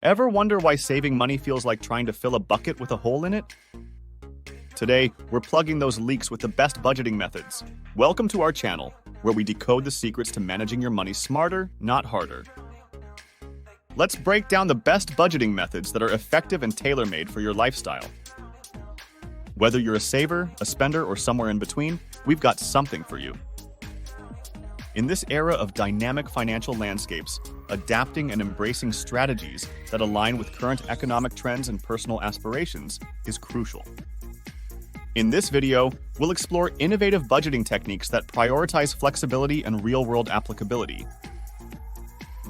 Ever wonder why saving money feels like trying to fill a bucket with a hole in it? Today, we're plugging those leaks with the best budgeting methods. Welcome to our channel, where we decode the secrets to managing your money smarter, not harder. Let's break down the best budgeting methods that are effective and tailor-made for your lifestyle. Whether you're a saver, a spender, or somewhere in between, we've got something for you. In this era of dynamic financial landscapes, adapting and embracing strategies that align with current economic trends and personal aspirations is crucial. In this video, we'll explore innovative budgeting techniques that prioritize flexibility and real-world applicability.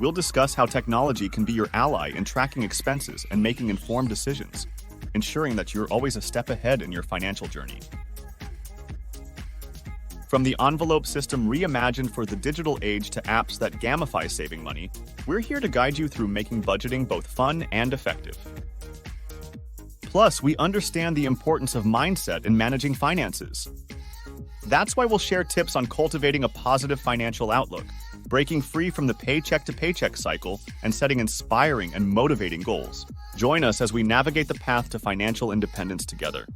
We'll discuss how technology can be your ally in tracking expenses and making informed decisions, ensuring that you're always a step ahead in your financial journey. From the envelope system reimagined for the digital age to apps that gamify saving money, we're here to guide you through making budgeting both fun and effective. Plus, we understand the importance of mindset in managing finances. That's why we'll share tips on cultivating a positive financial outlook, breaking free from the paycheck-to-paycheck cycle, and setting inspiring and motivating goals. Join us as we navigate the path to financial independence together,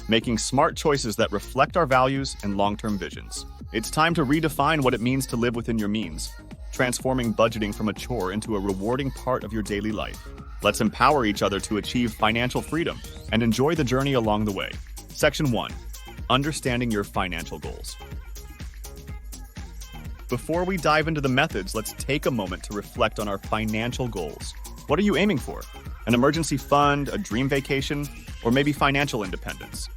making smart choices that reflect our values and long-term visions. It's time to redefine what it means to live within your means, transforming budgeting from a chore into a rewarding part of your daily life. Let's empower each other to achieve financial freedom and enjoy the journey along the way. Section 1. Understanding your financial goals. Before we dive into the methods, let's take a moment to reflect on our financial goals. What are you aiming for? An emergency fund, a dream vacation, or maybe financial independence?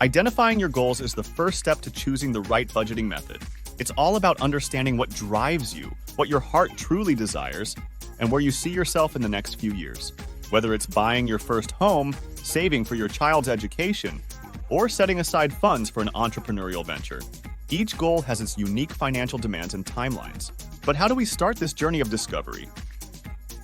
Identifying your goals is the first step to choosing the right budgeting method. It's all about understanding what drives you, what your heart truly desires, and where you see yourself in the next few years. Whether it's buying your first home, saving for your child's education, or setting aside funds for an entrepreneurial venture, each goal has its unique financial demands and timelines. But how do we start this journey of discovery?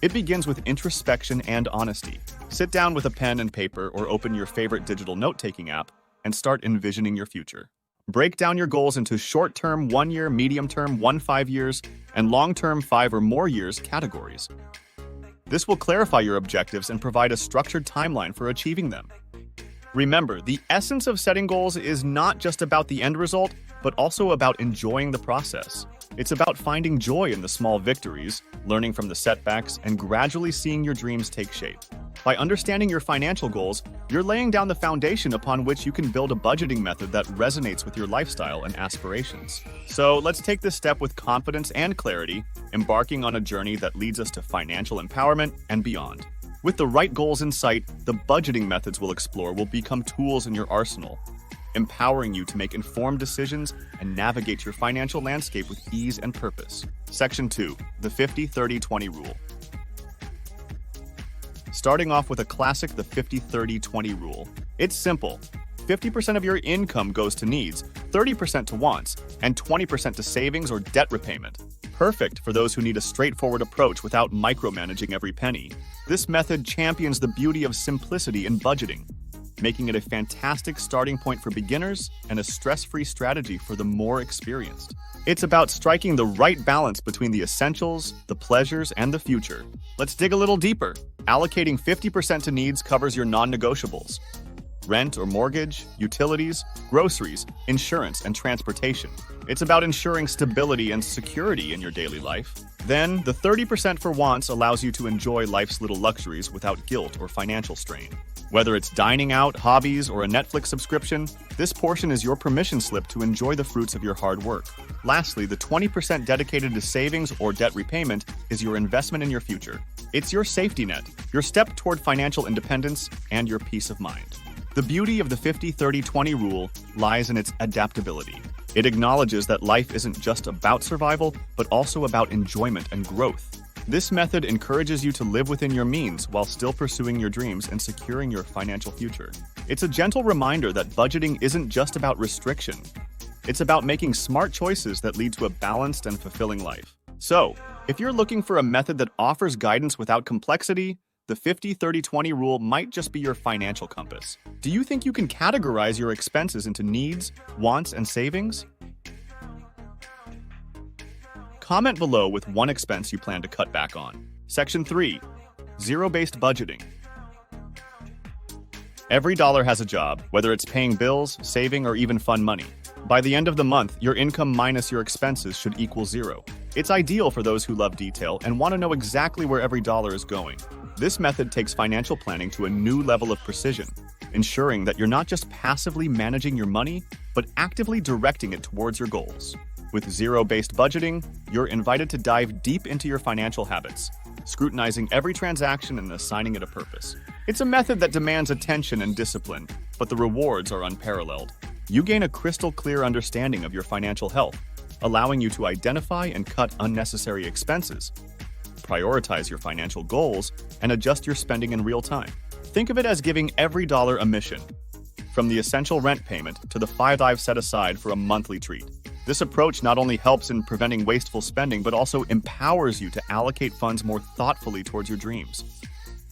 It begins with introspection and honesty. Sit down with a pen and paper or open your favorite digital note-taking app and start envisioning your future. Break down your goals into short-term, 1 year, medium-term, 5 years, and long-term 5 or more years categories. This will clarify your objectives and provide a structured timeline for achieving them. Remember, the essence of setting goals is not just about the end result, but also about enjoying the process. It's about finding joy in the small victories, learning from the setbacks, and gradually seeing your dreams take shape. By understanding your financial goals, you're laying down the foundation upon which you can build a budgeting method that resonates with your lifestyle and aspirations. So let's take this step with confidence and clarity, embarking on a journey that leads us to financial empowerment and beyond. With the right goals in sight, the budgeting methods we'll explore will become tools in your arsenal, empowering you to make informed decisions and navigate your financial landscape with ease and purpose. Section 2. The 50-30-20 Rule. Starting off with a classic, the 50-30-20 Rule. It's simple. 50% of your income goes to needs, 30% to wants, and 20% to savings or debt repayment. Perfect for those who need a straightforward approach without micromanaging every penny. This method champions the beauty of simplicity in budgeting, making it a fantastic starting point for beginners and a stress-free strategy for the more experienced. It's about striking the right balance between the essentials, the pleasures, and the future. Let's dig a little deeper. Allocating 50% to needs covers your non-negotiables: rent or mortgage, utilities, groceries, insurance, and transportation. It's about ensuring stability and security in your daily life. Then, the 30% for wants allows you to enjoy life's little luxuries without guilt or financial strain. Whether it's dining out, hobbies, or a Netflix subscription, this portion is your permission slip to enjoy the fruits of your hard work. Lastly, the 20% dedicated to savings or debt repayment is your investment in your future. It's your safety net, your step toward financial independence, and your peace of mind. The beauty of the 50-30-20 rule lies in its adaptability. It acknowledges that life isn't just about survival, but also about enjoyment and growth. This method encourages you to live within your means while still pursuing your dreams and securing your financial future. It's a gentle reminder that budgeting isn't just about restriction. It's about making smart choices that lead to a balanced and fulfilling life. So, if you're looking for a method that offers guidance without complexity, the 50-30-20 rule might just be your financial compass. Do you think you can categorize your expenses into needs, wants, and savings? Comment below with one expense you plan to cut back on. Section 3. Zero-based budgeting. Every dollar has a job, whether it's paying bills, saving, or even fun money. By the end of the month, your income minus your expenses should equal zero. It's ideal for those who love detail and want to know exactly where every dollar is going. This method takes financial planning to a new level of precision, ensuring that you're not just passively managing your money, but actively directing it towards your goals. With zero-based budgeting, you're invited to dive deep into your financial habits, scrutinizing every transaction and assigning it a purpose. It's a method that demands attention and discipline, but the rewards are unparalleled. You gain a crystal clear understanding of your financial health, allowing you to identify and cut unnecessary expenses, prioritize your financial goals, and adjust your spending in real time. Think of it as giving every dollar a mission, from the essential rent payment to the $5 I've set aside for a monthly treat. This approach not only helps in preventing wasteful spending, but also empowers you to allocate funds more thoughtfully towards your dreams.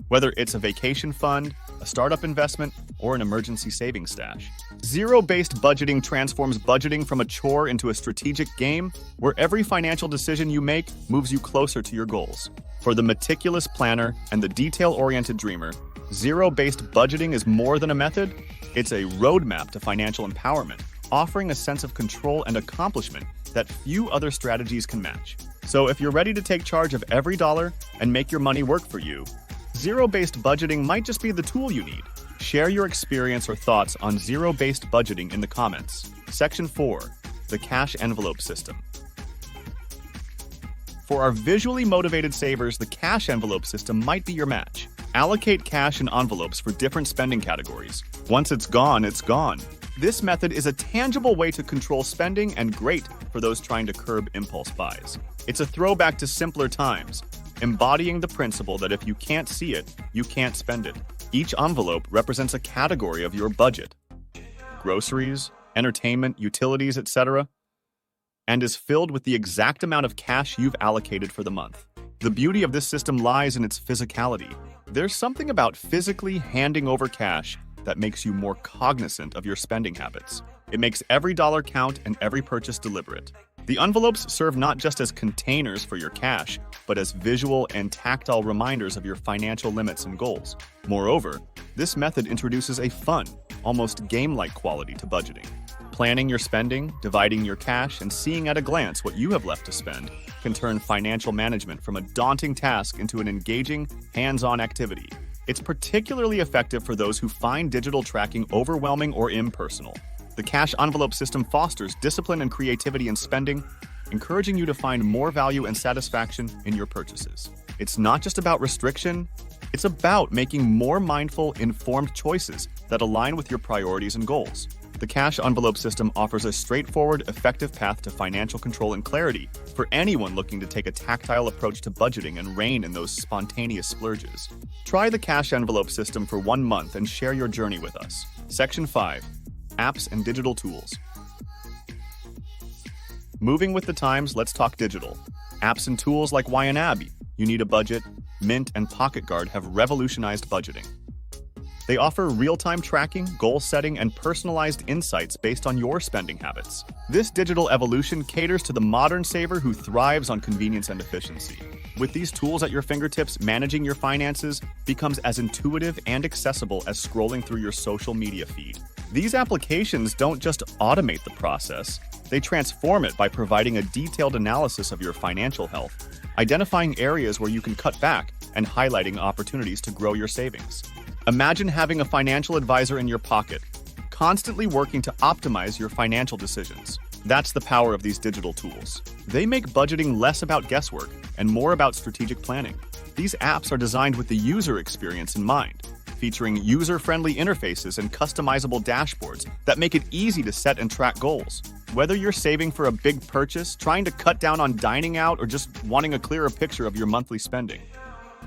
Whether it's a vacation fund, a startup investment, or an emergency savings stash. Zero-based budgeting transforms budgeting from a chore into a strategic game where every financial decision you make moves you closer to your goals. For the meticulous planner and the detail-oriented dreamer, zero-based budgeting is more than a method, it's a roadmap to financial empowerment, offering a sense of control and accomplishment that few other strategies can match. So if you're ready to take charge of every dollar and make your money work for you, zero-based budgeting might just be the tool you need. Share your experience or thoughts on zero-based budgeting in the comments. Section 4. The Cash Envelope System. For our visually motivated savers, the cash envelope system might be your match. Allocate cash in envelopes for different spending categories. Once it's gone, it's gone. This method is a tangible way to control spending and great for those trying to curb impulse buys. It's a throwback to simpler times, embodying the principle that if you can't see it, you can't spend it. Each envelope represents a category of your budget: groceries, entertainment, utilities, etc., and is filled with the exact amount of cash you've allocated for the month. The beauty of this system lies in its physicality. There's something about physically handing over cash that makes you more cognizant of your spending habits. It makes every dollar count and every purchase deliberate. The envelopes serve not just as containers for your cash, but as visual and tactile reminders of your financial limits and goals. Moreover, this method introduces a fun, almost game-like quality to budgeting. Planning your spending, dividing your cash, and seeing at a glance what you have left to spend can turn financial management from a daunting task into an engaging, hands-on activity. It's particularly effective for those who find digital tracking overwhelming or impersonal. The cash envelope system fosters discipline and creativity in spending, encouraging you to find more value and satisfaction in your purchases. It's not just about restriction, it's about making more mindful, informed choices that align with your priorities and goals. The cash envelope system offers a straightforward, effective path to financial control and clarity for anyone looking to take a tactile approach to budgeting and rein in those spontaneous splurges. Try the cash envelope system for 1 month and share your journey with us. Section 5. Apps and digital tools. Moving with the times, let's talk digital. Apps and tools like YNAB, You Need a Budget, Mint, and Pocket Guard have revolutionized budgeting. They offer real-time tracking, goal setting, and personalized insights based on your spending habits. This digital evolution caters to the modern saver who thrives on convenience and efficiency. With these tools at your fingertips, managing your finances becomes as intuitive and accessible as scrolling through your social media feed. These applications don't just automate the process, they transform it by providing a detailed analysis of your financial health, identifying areas where you can cut back, and highlighting opportunities to grow your savings. Imagine having a financial advisor in your pocket, constantly working to optimize your financial decisions. That's the power of these digital tools. They make budgeting less about guesswork and more about strategic planning. These apps are designed with the user experience in mind, featuring user-friendly interfaces and customizable dashboards that make it easy to set and track goals. Whether you're saving for a big purchase, trying to cut down on dining out, or just wanting a clearer picture of your monthly spending,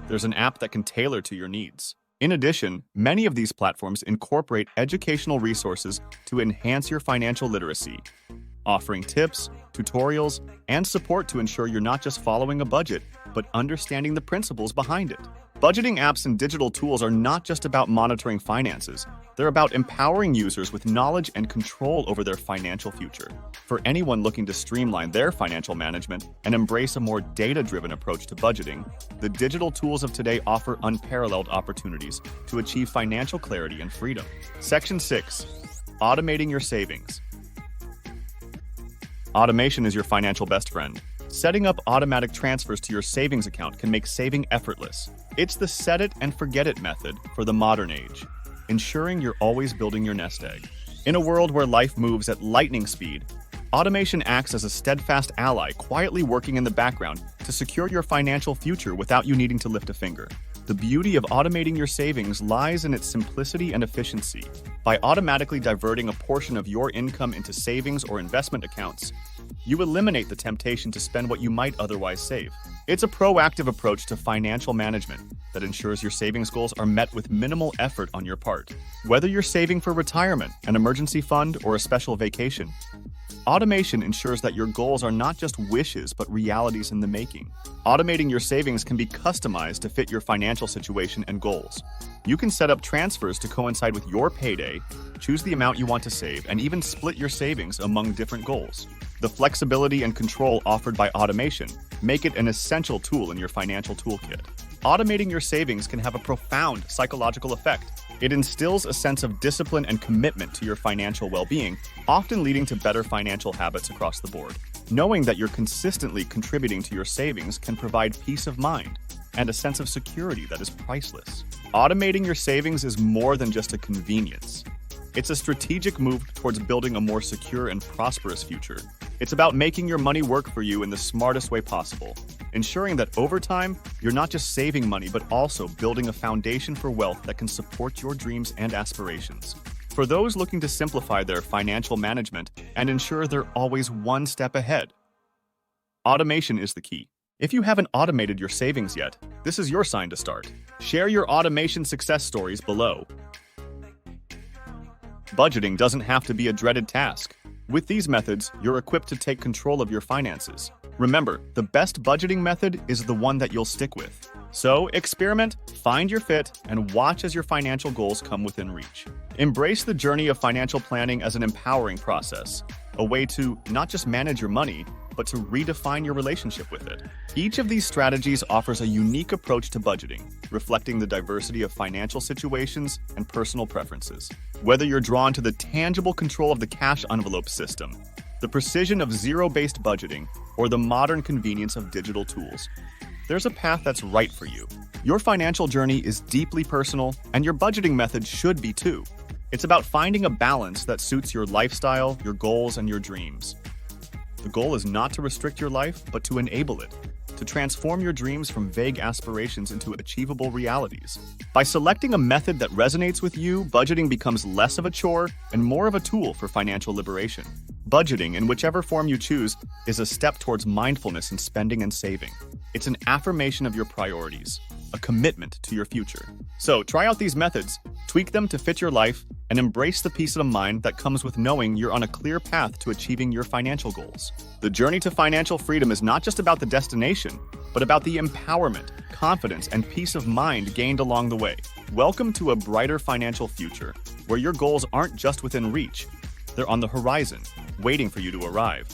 there's an app that can tailor to your needs. In addition, many of these platforms incorporate educational resources to enhance your financial literacy, offering tips, tutorials, and support to ensure you're not just following a budget, but understanding the principles behind it. Budgeting apps and digital tools are not just about monitoring finances. They're about empowering users with knowledge and control over their financial future. For anyone looking to streamline their financial management and embrace a more data-driven approach to budgeting, the digital tools of today offer unparalleled opportunities to achieve financial clarity and freedom. Section 6. Automating your savings. Automation is your financial best friend. Setting up automatic transfers to your savings account can make saving effortless. It's the set it and forget it method for the modern age, ensuring you're always building your nest egg. In a world where life moves at lightning speed, automation acts as a steadfast ally, quietly working in the background to secure your financial future without you needing to lift a finger. The beauty of automating your savings lies in its simplicity and efficiency. By automatically diverting a portion of your income into savings or investment accounts, you eliminate the temptation to spend what you might otherwise save. It's a proactive approach to financial management that ensures your savings goals are met with minimal effort on your part. Whether you're saving for retirement, an emergency fund, or a special vacation, automation ensures that your goals are not just wishes but realities in the making. Automating your savings can be customized to fit your financial situation and goals. You can set up transfers to coincide with your payday, choose the amount you want to save, and even split your savings among different goals. The flexibility and control offered by automation make it an essential tool in your financial toolkit. Automating your savings can have a profound psychological effect. It instills a sense of discipline and commitment to your financial well-being, often leading to better financial habits across the board. Knowing that you're consistently contributing to your savings can provide peace of mind and a sense of security that is priceless. Automating your savings is more than just a convenience. It's a strategic move towards building a more secure and prosperous future. It's about making your money work for you in the smartest way possible, ensuring that over time, you're not just saving money, but also building a foundation for wealth that can support your dreams and aspirations. For those looking to simplify their financial management and ensure they're always one step ahead, automation is the key. If you haven't automated your savings yet, this is your sign to start. Share your automation success stories below. Budgeting doesn't have to be a dreaded task. With these methods, you're equipped to take control of your finances. Remember, the best budgeting method is the one that you'll stick with. So experiment, find your fit, and watch as your financial goals come within reach. Embrace the journey of financial planning as an empowering process, a way to not just manage your money, but to redefine your relationship with it. Each of these strategies offers a unique approach to budgeting, reflecting the diversity of financial situations and personal preferences. Whether you're drawn to the tangible control of the cash envelope system, the precision of zero-based budgeting, or the modern convenience of digital tools, there's a path that's right for you. Your financial journey is deeply personal, and your budgeting method should be too. It's about finding a balance that suits your lifestyle, your goals, and your dreams. The goal is not to restrict your life, but to enable it, to transform your dreams from vague aspirations into achievable realities. By selecting a method that resonates with you, budgeting becomes less of a chore and more of a tool for financial liberation. Budgeting, in whichever form you choose, is a step towards mindfulness in spending and saving. It's an affirmation of your priorities, a commitment to your future. So try out these methods, tweak them to fit your life, and embrace the peace of mind that comes with knowing you're on a clear path to achieving your financial goals. The journey to financial freedom is not just about the destination, but about the empowerment, confidence, and peace of mind gained along the way. Welcome to a brighter financial future, where your goals aren't just within reach, they're on the horizon, waiting for you to arrive.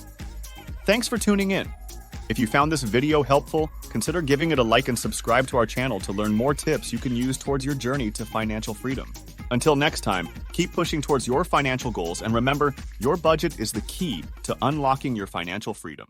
Thanks for tuning in. If you found this video helpful, consider giving it a like and subscribe to our channel to learn more tips you can use towards your journey to financial freedom. Until next time, keep pushing towards your financial goals, and remember, your budget is the key to unlocking your financial freedom.